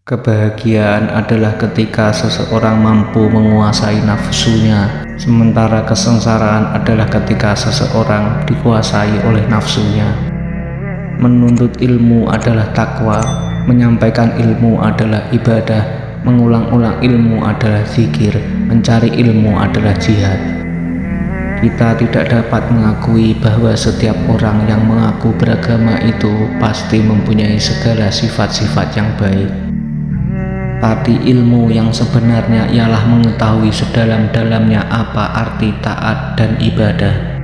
Kebahagiaan adalah ketika seseorang mampu menguasai nafsunya, sementara kesengsaraan adalah ketika seseorang dikuasai oleh nafsunya. Menuntut ilmu adalah takwa, menyampaikan ilmu adalah ibadah, mengulang-ulang ilmu adalah zikir, mencari ilmu adalah jihad. Kita tidak dapat mengakui bahwa setiap orang yang mengaku beragama itu pasti mempunyai segala sifat-sifat yang baik. Tapi ilmu yang sebenarnya ialah mengetahui sedalam-dalamnya apa arti taat dan ibadah.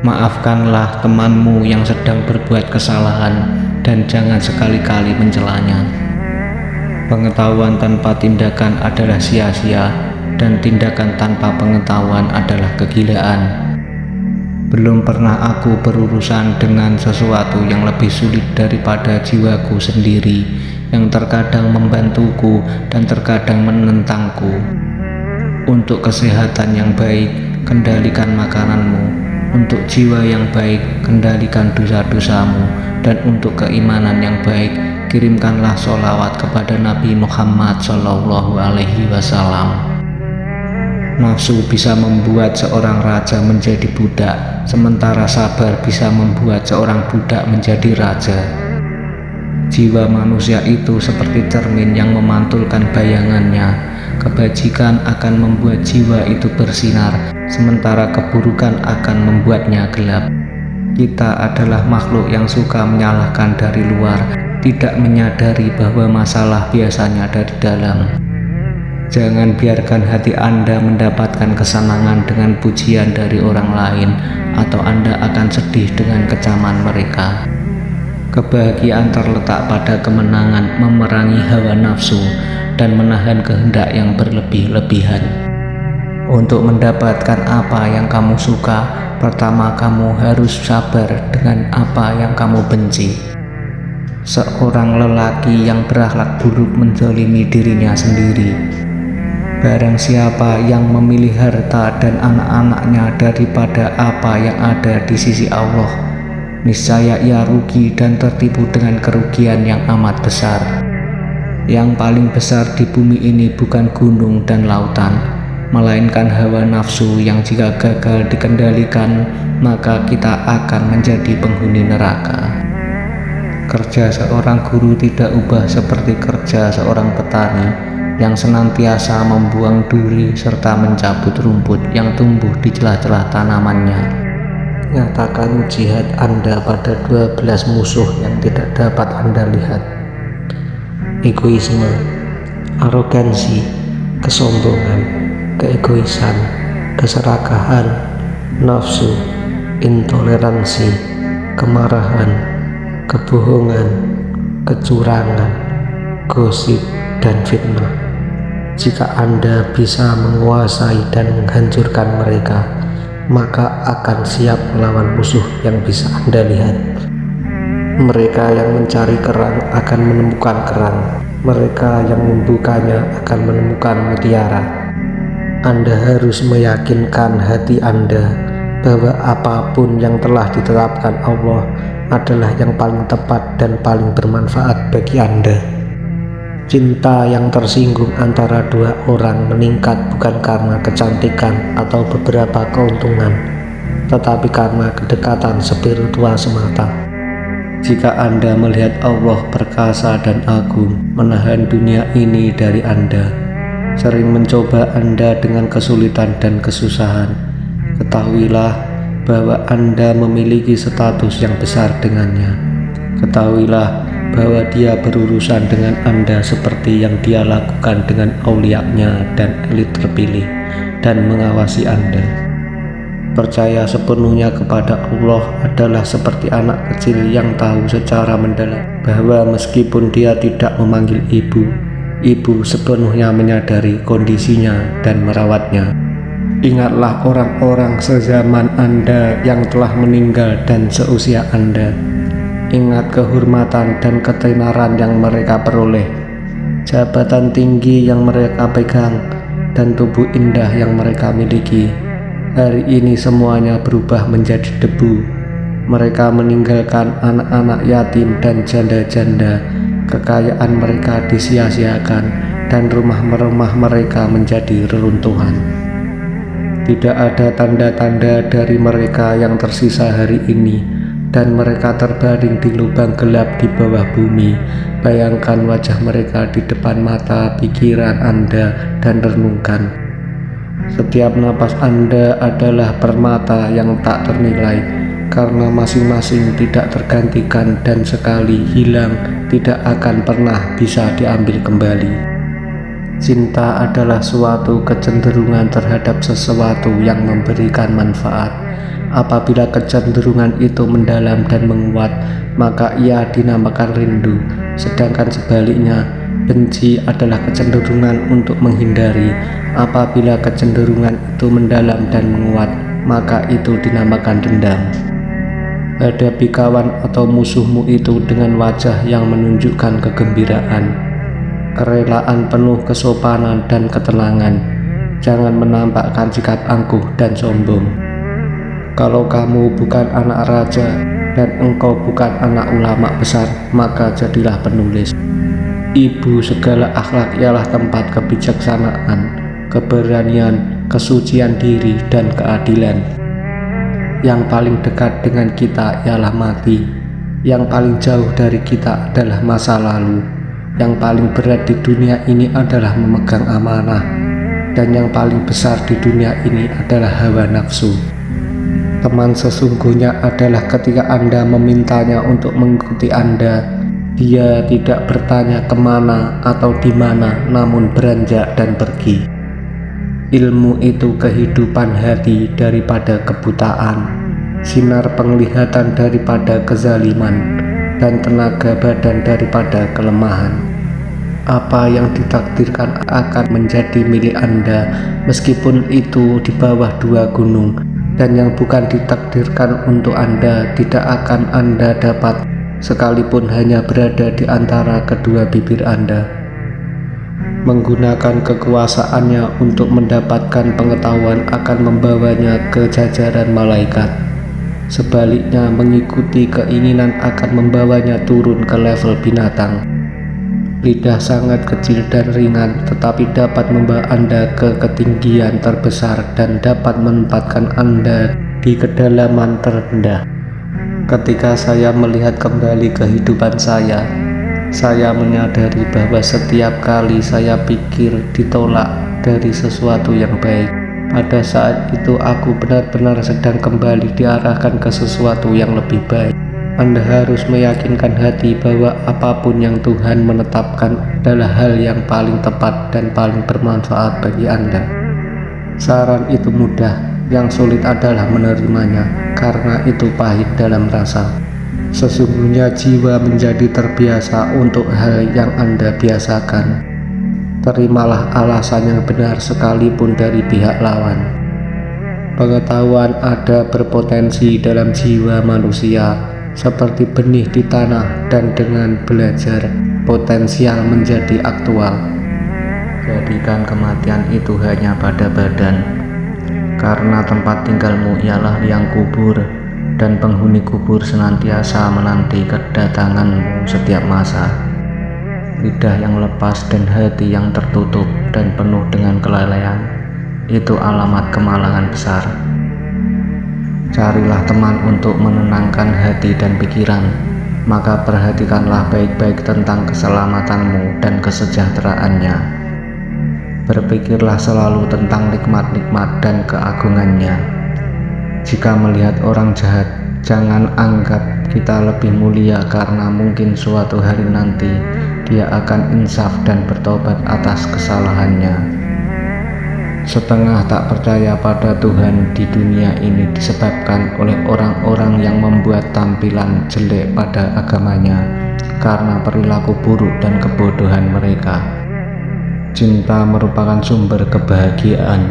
Maafkanlah temanmu yang sedang berbuat kesalahan dan jangan sekali-kali mencelanya. Pengetahuan tanpa tindakan adalah sia-sia, dan tindakan tanpa pengetahuan adalah kegilaan. Belum pernah aku berurusan dengan sesuatu yang lebih sulit daripada jiwaku sendiri, yang terkadang membantuku dan terkadang menentangku. Untuk kesehatan yang baik, kendalikan makananmu. Untuk jiwa yang baik, kendalikan dosa-dosamu. Dan untuk keimanan yang baik, kirimkanlah sholawat kepada Nabi Muhammad SAW. Nafsu bisa membuat seorang raja menjadi budak, sementara sabar bisa membuat seorang budak menjadi raja. Jiwa manusia itu seperti cermin yang memantulkan bayangannya. Kebajikan akan membuat jiwa itu bersinar, sementara keburukan akan membuatnya gelap. Kita adalah makhluk yang suka menyalahkan dari luar, tidak menyadari bahwa masalah biasanya dari dalam. Jangan biarkan hati Anda mendapatkan kesenangan dengan pujian dari orang lain, atau Anda akan sedih dengan kecaman mereka. Kebahagiaan terletak pada kemenangan memerangi hawa nafsu dan menahan kehendak yang berlebih-lebihan. Untuk mendapatkan apa yang kamu suka, pertama kamu harus sabar dengan apa yang kamu benci. Seorang lelaki yang berakhlak buruk menzalimi dirinya sendiri. Barang siapa yang memilih harta dan anak-anaknya daripada apa yang ada di sisi Allah, niscaya ia rugi dan tertipu dengan kerugian yang amat besar. Yang paling besar di bumi ini bukan gunung dan lautan, melainkan hawa nafsu yang jika gagal dikendalikan, maka kita akan menjadi penghuni neraka. Kerja seorang guru tidak ubah seperti kerja seorang petani yang senantiasa membuang duri serta mencabut rumput yang tumbuh di celah-celah tanamannya. Nyatakan jihad Anda pada 12 musuh yang tidak dapat Anda lihat. Egoisme, arogansi, kesombongan, keegoisan, keserakahan, nafsu, intoleransi, kemarahan, kebohongan, kecurangan, gosip, dan fitnah. Jika Anda bisa menguasai dan menghancurkan mereka, maka akan siap melawan musuh yang bisa Anda lihat. Mereka yang mencari kerang akan menemukan kerang, mereka yang membukanya akan menemukan mutiara. Anda harus meyakinkan hati Anda bahwa apapun yang telah ditetapkan Allah adalah yang paling tepat dan paling bermanfaat bagi Anda. Cinta yang tersinggung antara dua orang meningkat bukan karena kecantikan atau beberapa keuntungan, tetapi karena kedekatan spiritual semata. Jika Anda melihat Allah perkasa dan agung menahan dunia ini dari Anda, sering mencoba Anda dengan kesulitan dan kesusahan, ketahuilah bahwa Anda memiliki status yang besar dengannya. Ketahuilah bahwa Dia berurusan dengan Anda seperti yang Dia lakukan dengan aulia-Nya dan elit terpilih, dan mengawasi Anda. Percaya sepenuhnya kepada Allah adalah seperti anak kecil yang tahu secara mendalam bahwa meskipun dia tidak memanggil ibu, ibu sepenuhnya menyadari kondisinya dan merawatnya. Ingatlah orang-orang sezaman Anda yang telah meninggal dan seusia Anda. Ingat kehormatan dan ketenaran yang mereka peroleh, jabatan tinggi yang mereka pegang, dan tubuh indah yang mereka miliki. Hari ini semuanya berubah menjadi debu. Mereka meninggalkan anak-anak yatim dan janda-janda kekayaan mereka disia-siakan, dan rumah-rumah mereka menjadi reruntuhan. Tidak ada tanda-tanda dari mereka yang tersisa hari ini, dan mereka terbaring di lubang gelap di bawah bumi. Bayangkan wajah mereka di depan mata pikiran Anda dan renungkan. Setiap napas Anda adalah permata yang tak ternilai, karena masing-masing tidak tergantikan dan sekali hilang tidak akan pernah bisa diambil kembali. Cinta adalah suatu kecenderungan terhadap sesuatu yang memberikan manfaat. Apabila kecenderungan itu mendalam dan menguat, maka ia dinamakan rindu. Sedangkan sebaliknya, benci adalah kecenderungan untuk menghindari. Apabila kecenderungan itu mendalam dan menguat, maka itu dinamakan dendam. Hadapi kawan atau musuhmu itu dengan wajah yang menunjukkan kegembiraan, kerelaan penuh kesopanan dan ketenangan. Jangan menampakkan sikap angkuh dan sombong. Kalau kamu bukan anak raja dan engkau bukan anak ulama besar, maka jadilah penulis. Ibu segala akhlak ialah tempat kebijaksanaan, keberanian, kesucian diri, dan keadilan. Yang paling dekat dengan kita ialah mati. Yang paling jauh dari kita adalah masa lalu. Yang paling berat di dunia ini adalah memegang amanah. Dan yang paling besar di dunia ini adalah hawa nafsu. Teman sesungguhnya adalah ketika Anda memintanya untuk mengikuti Anda. Dia tidak bertanya kemana atau di mana, namun beranjak dan pergi. Ilmu itu kehidupan hati daripada kebutaan, sinar penglihatan daripada kezaliman, dan tenaga badan daripada kelemahan. Apa yang ditakdirkan akan menjadi milik Anda, meskipun itu di bawah dua gunung. Dan yang bukan ditakdirkan untuk Anda tidak akan Anda dapat, sekalipun hanya berada di antara kedua bibir Anda. Menggunakan kekuasaannya untuk mendapatkan pengetahuan akan membawanya ke jajaran malaikat. Sebaliknya, mengikuti keinginan akan membawanya turun ke level binatang. Lidah sangat kecil dan ringan, tetapi dapat membawa Anda ke ketinggian terbesar dan dapat menempatkan Anda di kedalaman terendah. Ketika saya melihat kembali kehidupan saya menyadari bahwa setiap kali saya pikir ditolak dari sesuatu yang baik, pada saat itu aku benar-benar sedang kembali diarahkan ke sesuatu yang lebih baik. Anda harus meyakinkan hati bahwa apapun yang Tuhan menetapkan adalah hal yang paling tepat dan paling bermanfaat bagi Anda. Saran itu mudah, yang sulit adalah menerimanya, karena itu pahit dalam rasa. Sesungguhnya jiwa menjadi terbiasa untuk hal yang Anda biasakan. Terimalah alasan yang benar sekalipun dari pihak lawan. Pengetahuan ada berpotensi dalam jiwa manusia, seperti benih di tanah, dan dengan belajar potensial menjadi aktual. Jadikan kematian itu hanya pada badan, karena tempat tinggalmu ialah liang kubur, dan penghuni kubur senantiasa menanti kedatanganmu setiap masa. Lidah yang lepas dan hati yang tertutup dan penuh dengan kelalaian, itu alamat kemalangan besar. Carilah teman untuk menenangkan hati dan pikiran, maka perhatikanlah baik-baik tentang keselamatanmu dan kesejahteraannya. Berpikirlah selalu tentang nikmat-nikmat dan keagungannya. Jika melihat orang jahat, jangan anggap kita lebih mulia, karena mungkin suatu hari nanti dia akan insaf dan bertobat atas kesalahannya. Setengah tak percaya pada Tuhan di dunia ini disebabkan oleh orang-orang yang membuat tampilan jelek pada agamanya karena perilaku buruk dan kebodohan mereka. Cinta merupakan sumber kebahagiaan,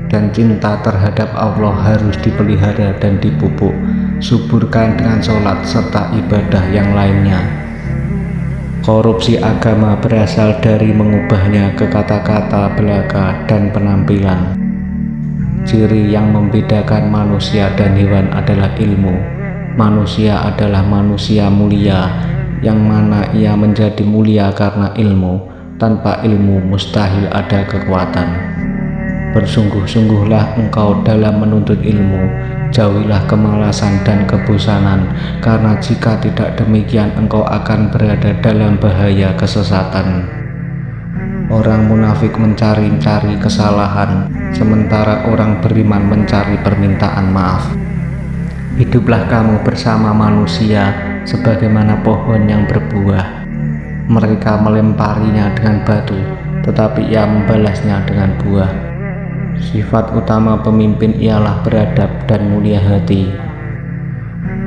dan cinta terhadap Allah harus dipelihara dan dipupuk, suburkan dengan sholat serta ibadah yang lainnya. Korupsi agama berasal dari mengubahnya ke kata-kata belaka dan penampilan. Ciri yang membedakan manusia dan hewan adalah ilmu. Manusia adalah manusia mulia, yang mana ia menjadi mulia karena ilmu. Tanpa ilmu mustahil ada kekuatan. Bersungguh-sungguhlah engkau dalam menuntut ilmu, jauhilah kemalasan dan kebosanan, karena jika tidak demikian engkau akan berada dalam bahaya kesesatan. Orang munafik mencari-cari kesalahan, sementara orang beriman mencari permintaan maaf. Hiduplah kamu bersama manusia sebagaimana pohon yang berbuah. Mereka melemparinya dengan batu, tetapi ia membalasnya dengan buah. Sifat utama pemimpin ialah beradab dan mulia hati.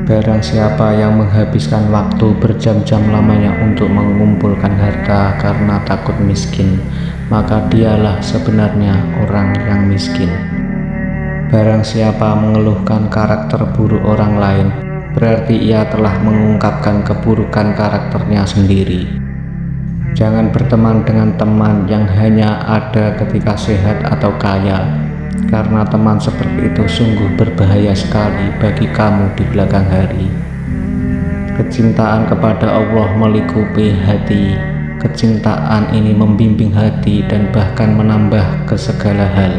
Barang siapa yang menghabiskan waktu berjam-jam lamanya untuk mengumpulkan harta karena takut miskin, maka dialah sebenarnya orang yang miskin. Barang siapa mengeluhkan karakter buruk orang lain, berarti ia telah mengungkapkan keburukan karakternya sendiri. Jangan berteman dengan teman yang hanya ada ketika sehat atau kaya, karena teman seperti itu sungguh berbahaya sekali bagi kamu di belakang hari. Kecintaan kepada Allah melingkupi hati. Kecintaan ini membimbing hati dan bahkan menambah ke segala hal.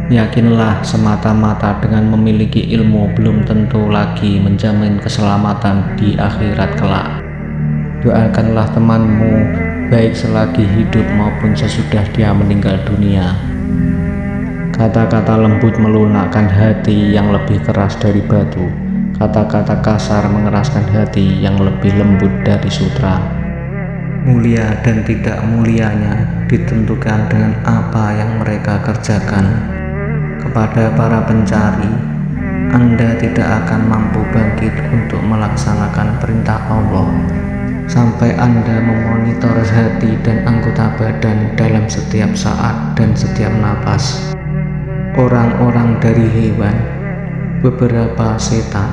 Yakinlah semata-mata dengan memiliki ilmu belum tentu lagi menjamin keselamatan di akhirat kelak. Doakanlah temanmu baik selagi hidup maupun sesudah dia meninggal dunia. Kata-kata lembut melunakkan hati yang lebih keras dari batu. Kata-kata kasar mengeraskan hati yang lebih lembut dari sutra. Mulia dan tidak mulianya ditentukan dengan apa yang mereka kerjakan. Kepada para pencari, Anda tidak akan mampu bangkit untuk melaksanakan perintah Allah sampai Anda memonitor hati dan anggota badan dalam setiap saat dan setiap napas. Orang-orang dari hewan, beberapa setan,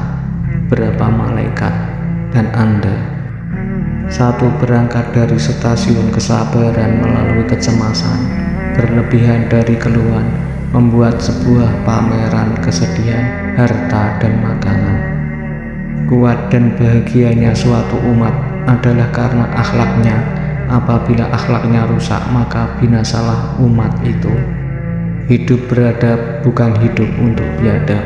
beberapa malaikat, dan Anda. Satu berangkat dari stasiun kesabaran melalui kecemasan, berlebihan dari keluhan, membuat sebuah pameran kesedihan, harta, dan makanan. Kuat dan bahagianya suatu umat adalah karena akhlaknya. Apabila akhlaknya rusak, maka binasalah umat itu. Hidup beradab bukan hidup untuk biadab.